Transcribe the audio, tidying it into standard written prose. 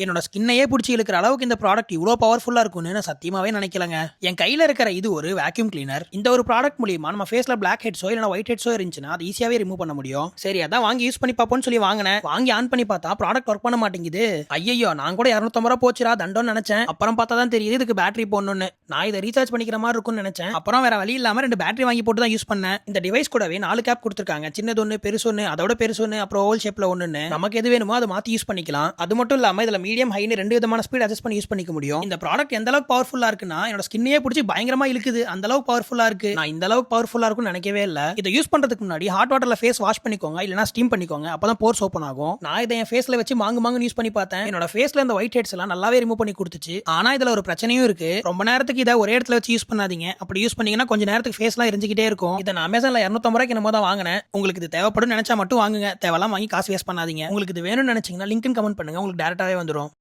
என்னோட ஸ்கின்னையே பிடிச்சி இழுக்கிற அளவுக்கு இந்த ப்ராடக்ட் இவ்வளோ பவர்ஃபுல்லா இருக்கும்னு நான் சத்தியமாவே நினைக்கலங்க. என் கையில இருக்கிற இது ஒரு வேக்யூம் கிளீனர். இந்த ஒரு ப்ராடக்ட் மூலியமா நம்ம ஃபேஸ்ல பிளாக் ஹெட்ஸோ இல்ல ஒயிட் ஹெட்ஸோ இருந்துச்சுன்னா அது ஈஸியாவே ரிமூவ் பண்ண முடியும். சரி அதான் வாங்கி யூஸ் பண்ணி பார்ப்போம்னு சொல்லி வாங்கினேன். வாங்கி ஆன் பண்ணி பார்த்தா ப்ராடக்ட் ஒர்க் பண்ண மாட்டேங்குது. ஐயோ நான் கூட 250 ரூபா போச்சுரா தண்டோன்னு நினைச்சேன். அப்புறம் பார்த்தா தான் தெரியுது இதுக்கு பேட்டரி போடணும்னு. நான் இதை ரீசார்ஜ் பண்ணிக்கிற மாதிரி இருக்கும்னு நினைச்சேன். அப்புறம் வேற வழி இல்லாம 2 பேட்டரி வாங்கி போட்டு தான் யூஸ் பண்ணேன். இந்த டிவைஸ் கூடவே 4 கேப் கொடுத்துருக்காங்க. சின்னது ஒன்று, பெருசு ஒன்று, அதோட பெருசு ஒன்று, அப்புறம் ஓவல் ஷேப்ல ஒன்னு. நமக்கு எது வேணுமோ அதை மாத்தி யூஸ் பண்ணிக்கலாம். அது மட்டும் இல்லாம இதுல மீடியம் ஹைன்னு 2 விதமான ஸ்பீட் அட்ஜஸ்ட் பண்ணி யூஸ் பண்ணிக்க முடியும். இந்த ப்ராடக்ட் எந்த அளவுக்கு பவர்ஃபுல்லா இருக்குன்னா என்னோட ஸ்கின்னையே பிடிச்சி பயங்கரமா இழுக்குது. அந்த அளவுக்கு பவர்ஃபுல்லா இருக்கு. நான் இந்த அளவுக்கு பவர்ஃபுல்லா இருக்கும்னு நினைக்கவே இல்ல. இதை யூஸ் பண்றதுக்கு முன்னாடி ஹாட் வாட்டர்ல ஃபேஸ் வாஷ் பண்ணிக்கோங்க, இல்லனா ஸ்டீம் பண்ணிக்கோங்க. அப்பதான் போர்ஸ் ஓபன் ஆகும். நான் இதை என் ஃபேஸ்ல வச்சு மாங்கு யூஸ் பண்ணி பார்த்தேன். என்னோட ஃபேஸ்ல இந்த ஒயிட் ஹெட்ஸ் எல்லாம் நல்லாவே ரிமூவ் பண்ணி கொடுத்துச்சு. ஆனா இதுல ஒரு பிரச்சனையும் இருக்கு. ரொம்ப நேரத்துக்கு இதை ஒரே இடத்துல வச்சு யூஸ் பண்ணாதீங்க. அப்படி யூஸ் பண்ணீங்கன்னா கொஞ்ச நேரத்துக்கு ஃபேஸ்லாம் எரிஞ்சிக்கிட்டே இருக்கும். இதை நான் அமேசான்ல 250 ரூபாய்க்கு என்னமோ தான் வாங்கினேன். உங்களுக்கு இது தேவைப்படும் நினைச்சா மட்டும் வாங்குங்க. தேவையெல்லாம் வாங்கி காசு வேஸ்ட் பண்ணாதீங்க. உங்களுக்கு இது வேணும்னு நினைச்சீங்கன்னா லிங்க் கமெண்ட் பண்ணுங்க, உங்களுக்கு டேரக்டாவே வந்துடும்.